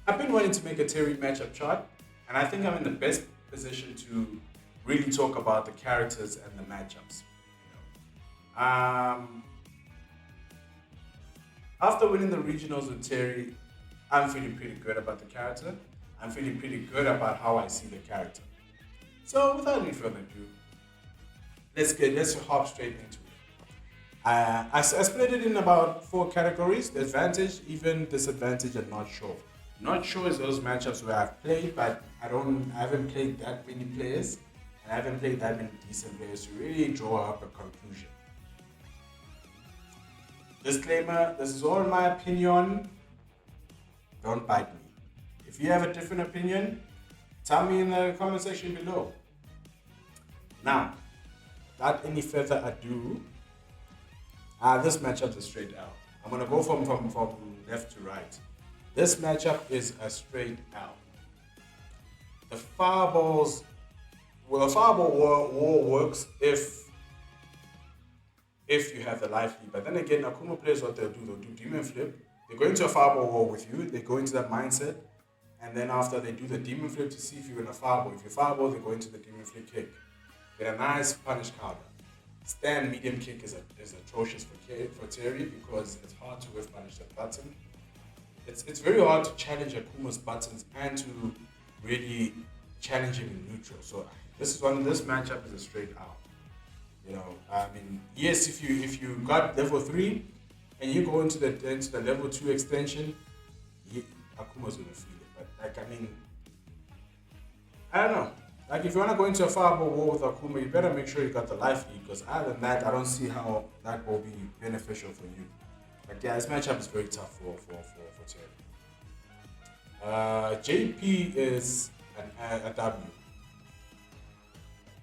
I've been wanting to make a Terry matchup chart, and I think I'm in the best position to really talk about the characters and the matchups. Um, After winning the regionals with Terry, I'm feeling pretty good about the character. I'm feeling pretty good about how I see the character. So without any further ado, let's hop straight into it. I split it in about four categories: the advantage, even, disadvantage, and not sure. Not sure is those matchups where I've played, but I haven't played that many players, and I haven't played that many decent players to really draw up a conclusion. Disclaimer: this is all my opinion. Don't bite me. If you have a different opinion, tell me in the comment section below. Now, without any further ado, this matchup is straight out. I'm gonna go from left to right. This matchup is a straight out. The fireballs, well, the fireball war works if you have the life lead. But then again, Akuma players, what they'll do demon flip. They go into a fireball war with you. They go into that mindset, and then after they do the demon flip to see if you're in a fireball. If you fireball, they go into the demon flip kick. Get a nice punish counter. Stand medium kick is atrocious for Terry because it's hard to whiff punish that button. It's very hard to challenge Akuma's buttons and to really challenge him in neutral. So this matchup is a straight out. I mean, yes, if you got level 3 and you go into the level 2 extension, Akuma's gonna feel it. But I don't know. Like, if you wanna go into a fireball war with Akuma, you better make sure you got the life lead, because other than that, I don't see how that will be beneficial for you. But yeah, this matchup is very tough for Terry. JP is a W.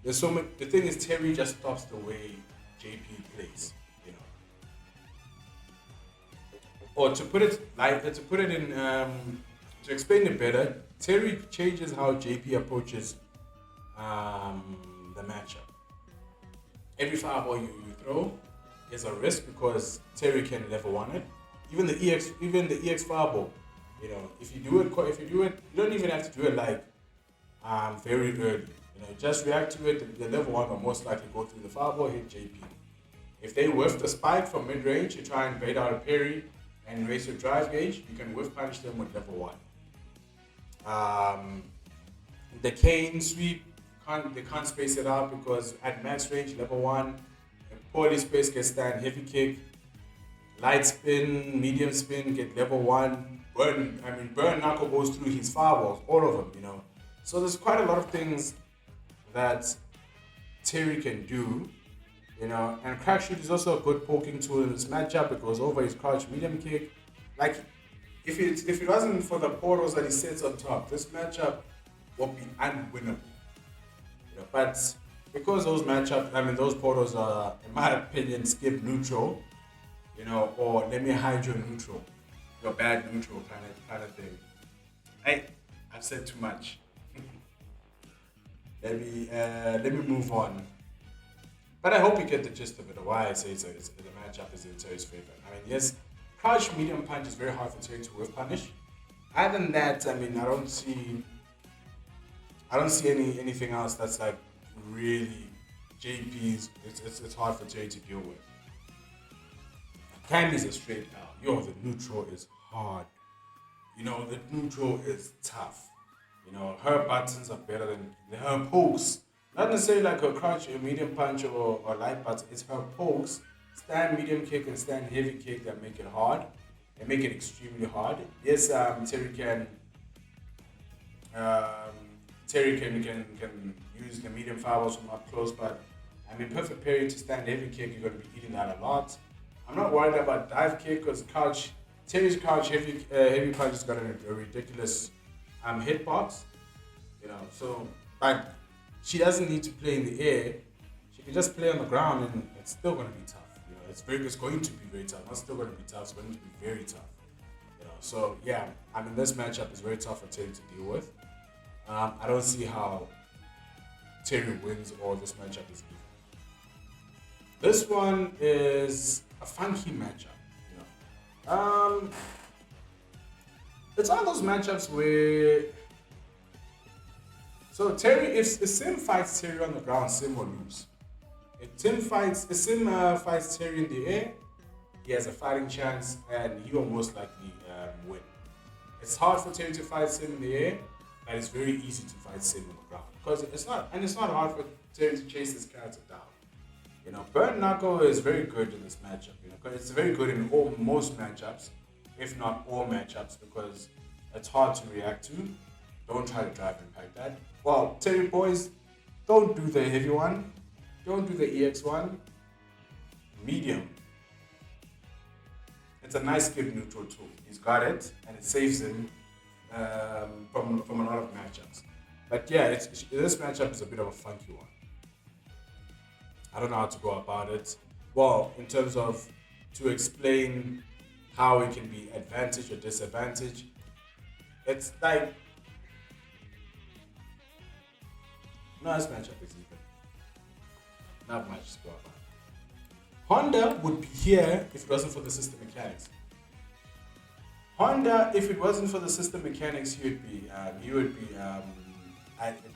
There's so much. The thing is, Terry just stops the way JP plays. Or to put it in, to explain it better, Terry changes how JP approaches the matchup. Every fireball you throw is a risk because Terry can level 1 it. Even the EX fireball. If you do it, you don't even have to do it like very early. Just react to it. The level 1 will most likely go through the fireball, hit JP. If they whiff the spike from mid range, you try and bait out a parry and raise your drive gauge, you can whiff punish them with level 1. The cane sweep, they can't space it out because at max range, level 1, poorly spaced get stand heavy kick, light spin, medium spin, get level 1, burn knuckle goes through his fireballs, all of them, So there's quite a lot of things that Terry can do, and crack shoot is also a good poking tool in this matchup. It goes over his crouch medium kick. Like, if it wasn't for the portals that he sets on top, this matchup would be unwinnable. But because those portals are, in my opinion, skip neutral, or let me hide your neutral, your bad neutral kind of thing. I've said too much. Let me move on. But I hope you get the gist of it, or why I say the matchup is in Terry's favor. Yes, crouch medium punch is very hard for Terry to whiff punish. Other than that, I don't see anything else that's like really JP's. It's hard for Terry to deal with. Cammy's a straight out. The neutral is hard. The neutral is tough. Her buttons are better than her pokes. Not necessarily like her crouch, a medium punch or light button. It's her pokes, stand medium kick and stand heavy kick that make it hard. They make it extremely hard. Yes, Terry can use the medium fireballs from up close, but perfect parry to stand heavy kick, you're going to be eating that a lot. I'm not worried about dive kick because Terry's crouch heavy punch has got a ridiculous hitbox, so, but she doesn't need to play in the air. She can just play on the ground and it's still going to be tough. It's going to be very tough. Not still going to be tough, it's going to be very tough. So yeah, this matchup is very tough for Terry to deal with. I don't see how Terry wins or this matchup is even. This one is a funky matchup. it's one of those matchups where so Terry, if Sim fights Terry on the ground, Sim will lose. If Sim fights Terry in the air, he has a fighting chance and he will most likely win. It's hard for Terry to fight Sim in the air, but it's very easy to fight Sim on the ground because it's not hard for Terry to chase this character down. You know, Burn Knuckle is very good in this matchup. You know, 'cause it's very good in most matchups, if not all matchups, because it's hard to react to. Don't try to drive impact that. Well, Terry boys, don't do the heavy one. Don't do the EX one. Medium. It's a nice skip neutral tool. He's got it, and it saves him from a lot of matchups. But yeah, this matchup is a bit of a funky one. I don't know how to go about it. Well, in terms of to explain how it can be advantage or disadvantage, it's like no, this matchup is even. Not much to go about. Honda would be here if it wasn't for the system mechanics. Honda, if it wasn't for the system mechanics, he would be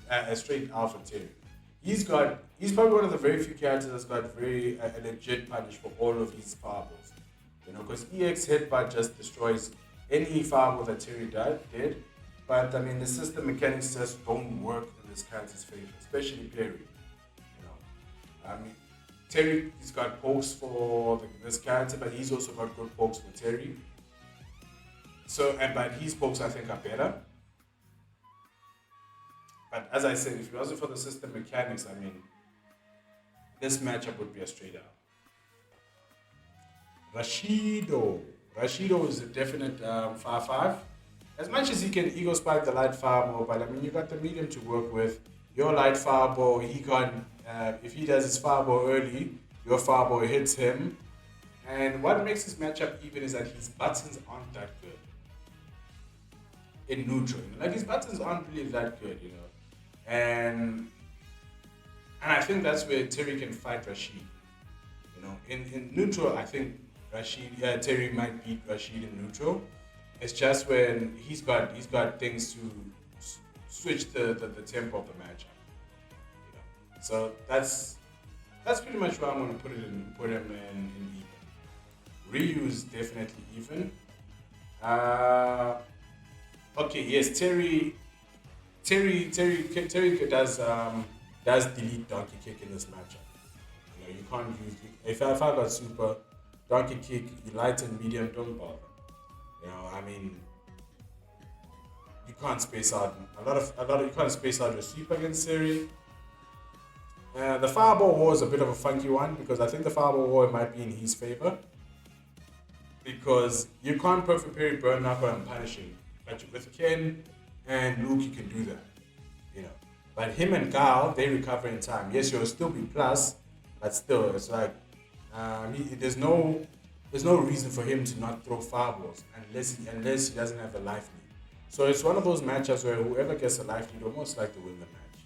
a straight alpha tier. He's probably one of the very few characters that's got a legit punish for all of his fireballs. You know, because EX Headbutt just destroys any fireball that Terry did. But I mean, the system mechanics just don't work in this character's favor, especially Perry. You know, I mean, Terry's got pokes for this character, but he's also got good pokes for Terry. But his pokes I think are better. But as I said, if it wasn't for the system mechanics, I mean, this matchup would be a straight up. Rashido is a definite 5-5. As much as he can ego spike the light fireball, but I mean, you got the medium to work with. Your light fireball, if he does his fireball early, your fireball hits him. And what makes this matchup even is that his buttons aren't that good. In neutral, you know? Like his buttons aren't really that good, you know. And I think that's where Terry can fight Rashid. You know, in neutral, I think Terry might beat Rashid in neutral. It's just when he's got things to switch the tempo of the matchup. You know, so that's pretty much where I'm going to put him in even. Ryu is definitely even. Okay, yes, Terry does delete donkey kick in this matchup. You know, you can't use if I got super donkey kick, you light and medium, don't bother. You know, I mean, you can't space out you can't space out your sweep against Terry. The fireball war is a bit of a funky one because I think the fireball war might be in his favor because you can't perfect parry burn knuckle and punish him. But with Ken and Luke, you can do that, you know. But him and Guile, they recover in time. Yes, you'll still be plus, but still, it's like there's no reason for him to not throw fireballs unless he doesn't have a life lead. So it's one of those matchups where whoever gets a life lead will most likely win the match.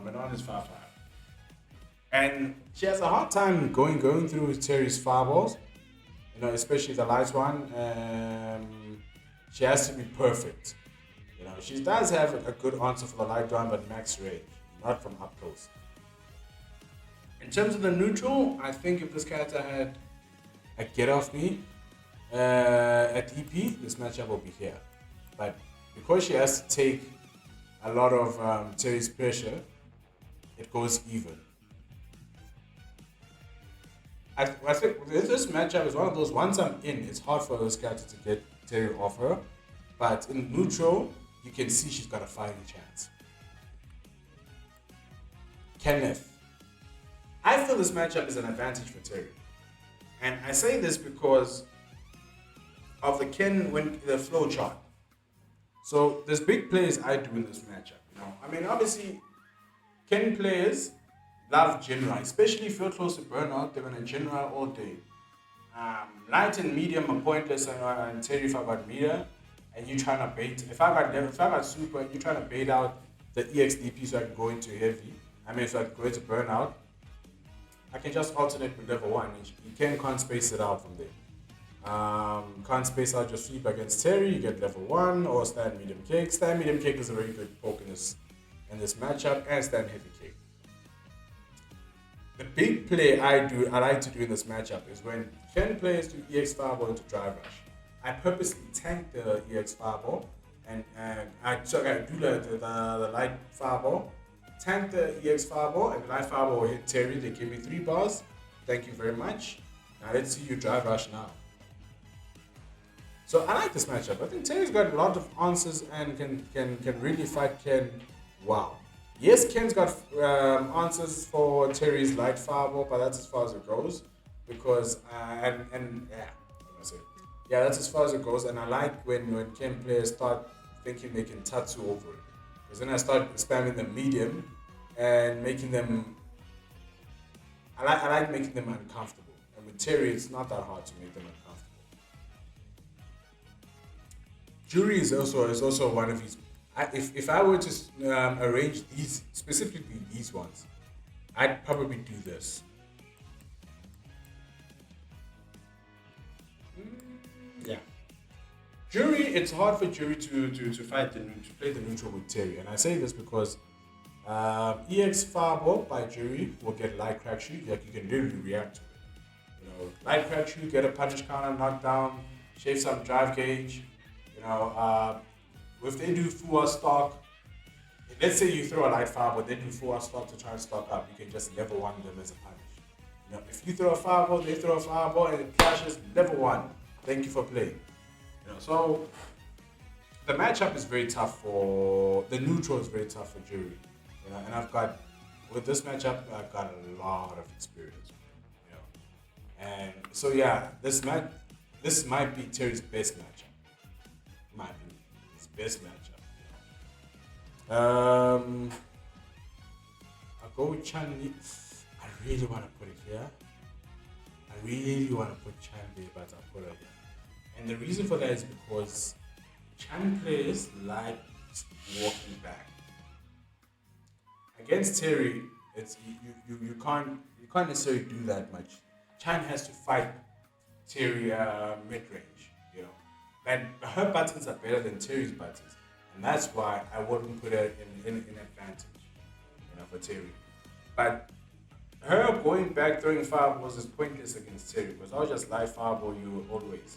Manon is 5-5. And she has a hard time going through Terry's fireballs. You know, especially the light one. She has to be perfect. You know, she does have a good answer for the light one, but max range, not from up close. In terms of the neutral, I think if this character had a get off me at EP, this matchup will be here. But because she has to take a lot of Terry's pressure, it goes even. I think this matchup is one of those, once I'm in, it's hard for this character to get Terry off her. But in neutral, you can see she's got a fighting chance. Kenneth. I feel this matchup is an advantage for Terry. And I say this because of the flow chart. So there's big plays I do in this matchup. You know, I mean, obviously, Ken players love Jinra, especially if you're close to burnout, they're gonna Jinra all day. Light and medium are pointless, and Terry if I got meter, and you trying to bait. If I got super, you trying to bait out the EXDP so I can go into heavy. So I can go into burnout. I can just alternate with level 1. You can't space it out from there. Can't space out your sweep against Terry, you get level 1, or stand medium kick. Stand medium kick is a very good poke in this matchup, and stand heavy kick. The big play I like to do in this matchup is when Ken players do EX Fireball into Drive Rush. I purposely tank the EX Fireball, and I do the light Fireball, tank the EX Fireball, and the light Fireball will hit Terry. They give me 3 bars. Thank you very much. Now let's see you Drive Rush now. So I like this matchup. I think Terry's got a lot of answers and can really fight Ken. Wow. Yes, Ken's got answers for Terry's light fireball, but that's as far as it goes. Because that's as far as it goes. And I like when Ken players start thinking they can tatsu over it. Because then I start spamming them medium and making them. I like making them uncomfortable. And with Terry, it's not that hard to make them uncomfortable. Juri is also one of his. If I were to arrange these, specifically these ones, I'd probably do this. Yeah. Juri, it's hard for Juri to play the neutral with Terry, and I say this because EX Fireball by Juri will get light crack shoot. Like, you can literally react to it. Light crack shoot, get a punish counter, knockdown, shave some drive gauge. If they do full stock, let's say you throw a light fireball, they do full stock to try and stock up, you can just level 1 them as a punish. If you throw a fireball, they throw a fireball, and it clashes, level 1. Thank you for playing. So the matchup is very tough the neutral is very tough for Juri. And with this matchup, I've got a lot of experience. And so yeah, this might be Terry's best matchup. Might be his best matchup. I'll go with Chun-Li. I really want to put it here. I really want to put Chun-Li, but I'll put it here. And the reason for that is because Chan players like walking back. Against Terry, it's you can't necessarily do that much. Chan has to fight Terry mid-range. And her buttons are better than Terry's buttons. And that's why I wouldn't put her in advantage, for Terry. But her going back throwing fireballs is pointless against Terry, because I'll just live fireball you always,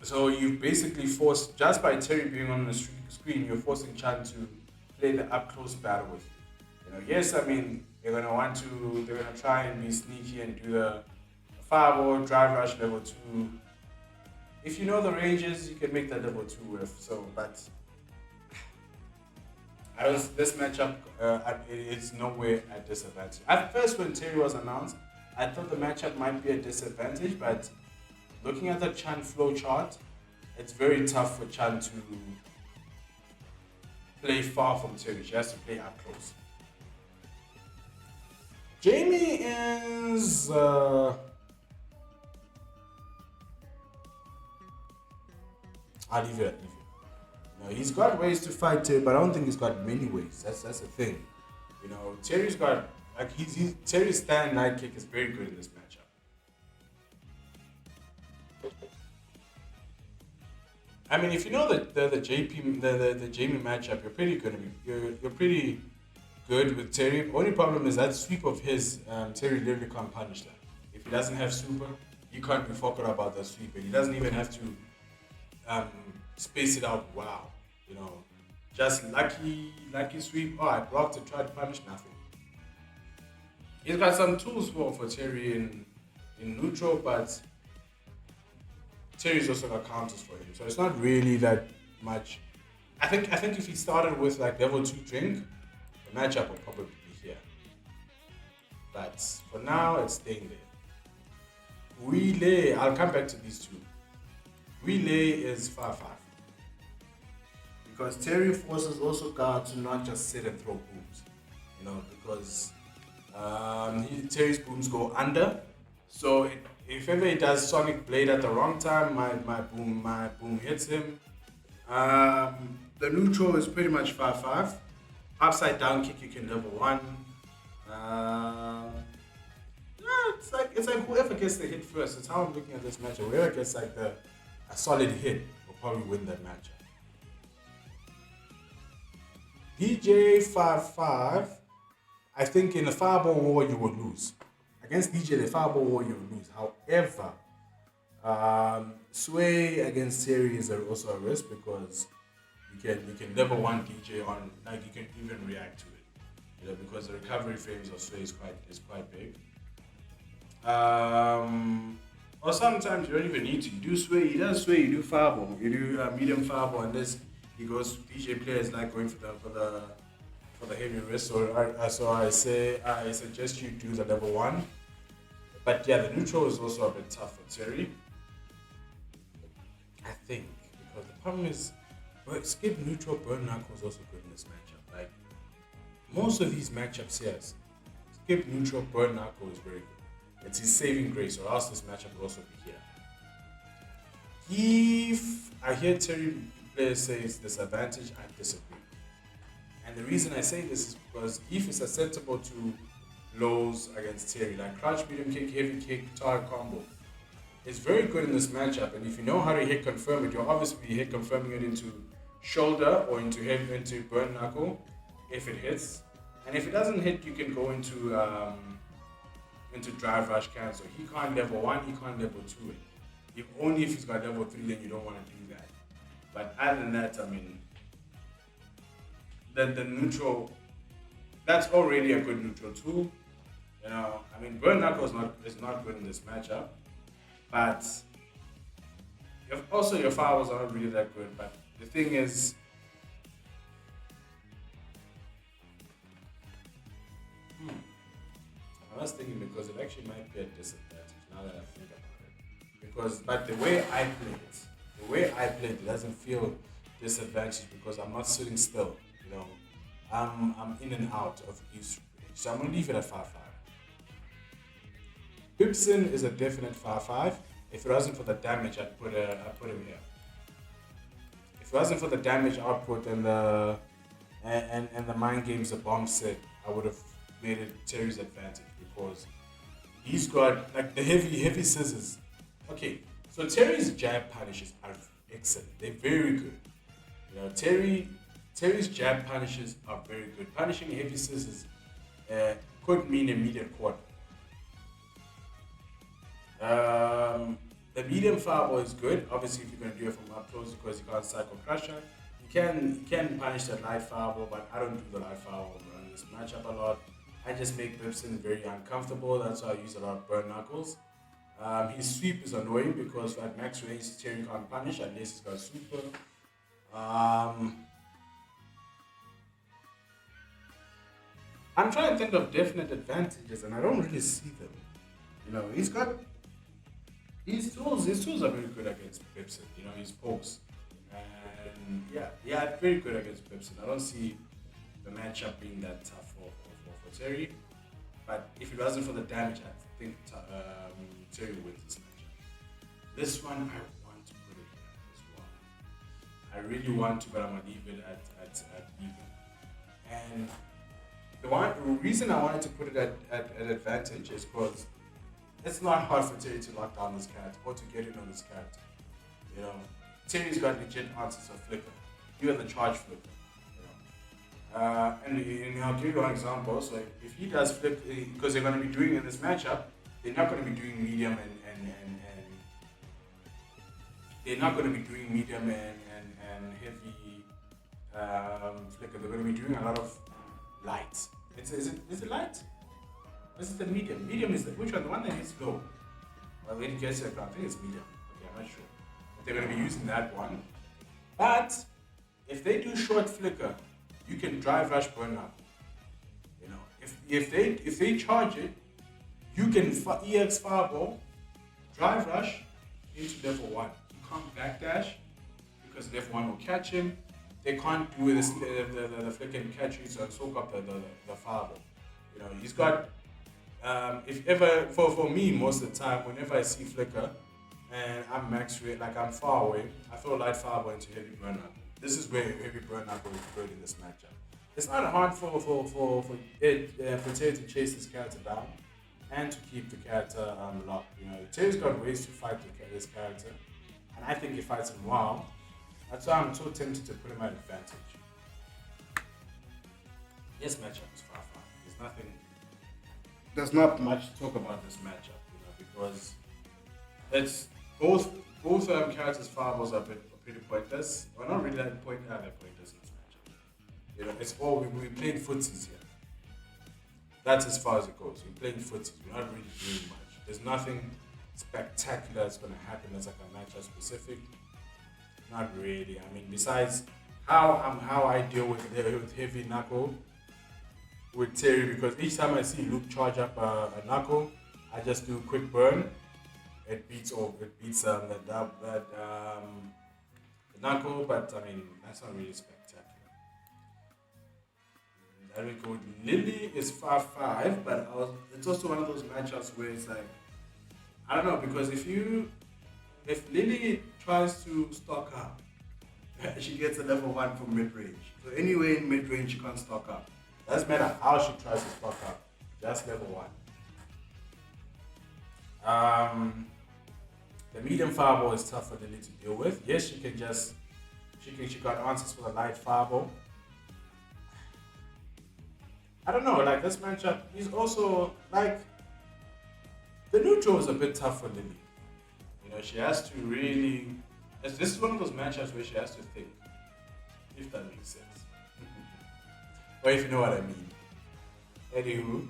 So you basically force, just by Terry being on the screen, you're forcing Chan to play the up close battle with you. Yes, I mean, they're gonna try and be sneaky and do the fireball, drive rush level 2. If you know the ranges, you can make that level 2 with. But this matchup, it's nowhere at disadvantage. At first, when Terry was announced, I thought the matchup might be a disadvantage, but looking at the Chan flow chart, it's very tough for Chan to play far from Terry. She has to play up close. Jamie is I'll leave it. He's got ways to fight Terry, but I don't think he's got many ways. That's the thing. Terry's got Terry's stand night kick is very good in this matchup. I mean, if you know the Jamie matchup, you're pretty good. You're pretty good with Terry. Only problem is that sweep of his, Terry literally can't punish that. If he doesn't have super, you can't be fucking about that sweep, and he doesn't even have to space it out. Wow, just lucky sweep. Oh, I blocked it, tried to punish, nothing. He's got some tools for Terry in neutral, but Terry's also got counters for him, so it's not really that much. I think if he started with like level 2 drink, the matchup would probably be here. But for now, it's staying there. Relay, I'll come back to these two. Relay is 5-5. Because Terry forces also guard to not just sit and throw booms. Because Terry's booms go under. So if ever he does Sonic Blade at the wrong time, my boom hits him. The neutral is pretty much 5-5. Upside down kick you can level one. Um, yeah, it's like whoever gets the hit first. It's how I'm looking at this matchup. Whoever gets like a solid hit will probably win that matchup. DJ 5-5. I think in the fireball war you would lose. Against DJ, the fireball war you would lose. However, Sway against Terry is also a risk because you can level one DJ on, like you can even react to it, because the recovery frames of Sway is quite big. Or sometimes you don't even need to. You do Sway, he does Sway, you do fireball, you do medium fireball, and this he goes. DJ players like going for the heavy risk. So I suggest you do the level one. But yeah, the neutral is also a bit tough for Terry. I think because the problem is, skip neutral burn knuckle is also good in this matchup. Like most of these matchups here, skip neutral burn knuckle is very good. It's his saving grace, or else this matchup will also be here. If I hear Terry players say it's disadvantage, I disagree. And the reason I say this is because Eve is susceptible to lows against Terry, like crouch, medium kick, heavy kick, target combo. It's very good in this matchup, and if you know how to hit confirm it, you'll obviously be hit confirming it into shoulder or into burn knuckle if it hits. And if it doesn't hit, you can go into drive rush cancel. He can't level one, he can't level two it. Only if he's got level three, then you don't want to do that. But other than that, I mean, the neutral, that's already a good neutral tool. I mean, burn knuckle is not good in this matchup, but also your fireballs are not really that good. But the thing is, I was thinking because it actually might be a disadvantage now that I think about it. But the way I play it doesn't feel disadvantage because I'm not sitting still. I'm in and out of each range. So I'm gonna leave it at 5-5. Bison is a definite 5-5. If it wasn't for the damage, I'd put him here. If it wasn't for the damage output and the mind games the bomb set, I would have made it Terry's advantage because he's got like the heavy scissors. Okay, so Terry's jab punishes are excellent. They're very good. Terry's jab punishes are very good. Punishing heavy scissors could mean immediate quarter. The medium fireball is good. Obviously, if you're going to do it from up close because you can't cycle crusher, you can punish the light fireball, but I don't do the light fireball in this matchup a lot. I just make Bison very uncomfortable. That's why I use a lot of burn knuckles. His sweep is annoying because at max range, Terry can't punish unless he's got super. I'm trying to think of definite advantages, and I don't really see them. He's got his tools. His tools are very good against Bison. His pokes, and yeah, very good against Bison. I don't see the matchup being that tough for Terry. But if it wasn't for the damage, I think Terry wins this matchup. This one I want to put it here as well. I really want to, but I'm gonna leave it at even. And the reason I wanted to put it at advantage is because it's not hard for Terry to lock down this character or to get in on this character. Terry's got legit answers of flicker. You have the charge flicker. And I'll give you one example. So if he does flip, because they're going to be doing in this matchup, they're not going to be doing medium and they're not going to be doing medium and heavy flicker. They're going to be doing a lot of light. Is it light? Or is it the medium? Medium is which one? The one that hits low. Well, when it gets to the ground, I think it's medium. Okay, I'm not sure. But they're going to be using that one. But if they do short flicker, you can drive rush burn up. If they charge it, you can EX fireball, drive rush into level 1. You can't backdash because level 1 will catch him. They can't do this the flicker and catch you, so soak up the fireball. He's got if ever for me most of the time whenever I see flicker and I'm max rate, like I'm far away, I throw light fireball into heavy burn up. This is where heavy burn up is good in this matchup. it's not hard for Terry to chase this character down and to keep the character locked. You know, Terry's got ways to fight this character, and I think he fights him well. That's why I'm so tempted to put him at advantage. This matchup is far. There's nothing. There's not much to talk about this matchup, you know, because it's both characters' fireballs are pretty pointless. Well, not really that pointless in this matchup. You know, it's all we're playing footsies here. That's as far as it goes. We're playing footsies. We're not really doing much. There's nothing spectacular that's going to happen that's like a matchup specific. Not really. I mean, besides how I deal with heavy knuckle with Terry, because each time I see Luke charge up a knuckle, I just do a quick burn. It beats the knuckle, but I mean that's not really spectacular. Then we go. Lily is 5-5, but it's also one of those matchups where it's like I don't know, because if Lily tries to stock up, she gets a level 1 from mid range. So anyway, in mid range she can't stock up. Doesn't matter how she tries to stock up, just level 1. The medium fireball is tough for Lily to deal with. Yes, she got answers for the light fireball. I don't know, like this matchup is also like the neutral is a bit tough for Lily. You know, she has to really. This is one of those matchups where she has to think, if that makes sense, or if you know what I mean. Anywho,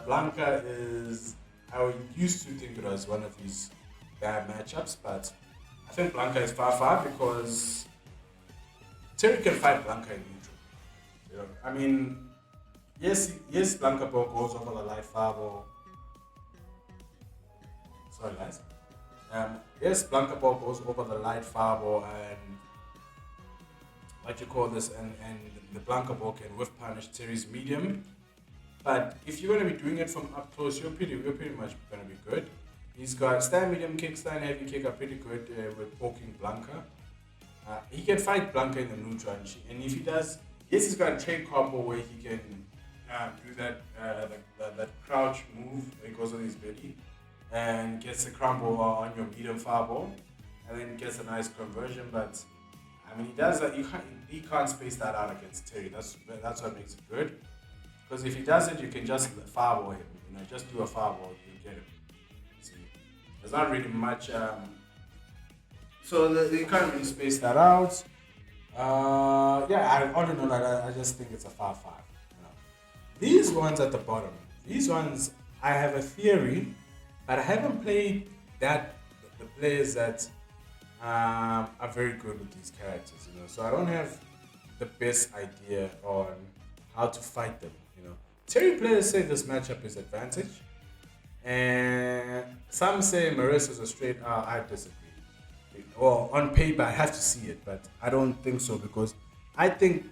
Blanka is. I used to think it was one of these bad matchups, but I think Blanka is 5-5 because Terry can fight Blanka in neutral. You know, I mean, yes, Blanka ball goes over the light fireball. Sorry, guys. Yes, Blanka ball goes over the light fireball and what you call this, and the Blanka ball can whiff punish Terry's medium. But if you're going to be doing it from up close, you're pretty much going to be good. He's got stand medium kick, stand heavy kick are pretty good with poking Blanka. He can fight Blanka in the neutral, and if he does, yes, he's got a trade combo where he can do that crouch move where he goes on his belly and gets a crumble on your medium fireball, and then gets a nice conversion. But I mean, he does that. He can't space that out against Terry. That's what makes it good. Because if he does it, you can just fireball him. You know, just do a fireball, you get him. See, there's not really much. So you can't really space that out. All in all, I just think it's a 5-5. You know, these ones at the bottom. These ones, I have a theory, but I haven't played the players that are very good with these characters. You know, so I don't have the best idea on how to fight them. You know, Terry players say this matchup is advantage, and some say Marisa is a straight. I disagree. Well, on paper, I have to see it, but I don't think so because I think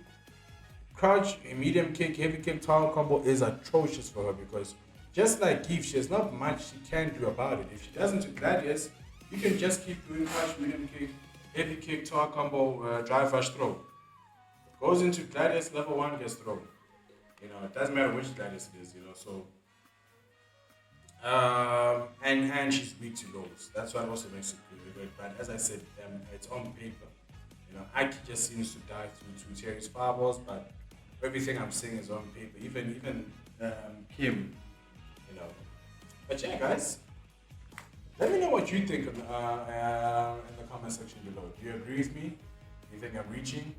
crouch, medium kick, heavy kick, tower combo is atrocious for her because just like Give, she has not much she can do about it. If she doesn't do Gladius, you can just keep doing crouch, medium kick, heavy kick, tower combo, drive, rush, throw. Goes into Gladius, level 1 gets thrown. You know, it doesn't matter which Gladius it is, you know, so. And she's weak to lows. That's what also makes it really good. But as I said, it's on paper. You know, Aki just seems to die through Terry's fireballs, but everything I'm saying is on paper. Even Kim, you know. But yeah, guys, let me know what you think in the comment section below. Do you agree with me? Do you think I'm reaching?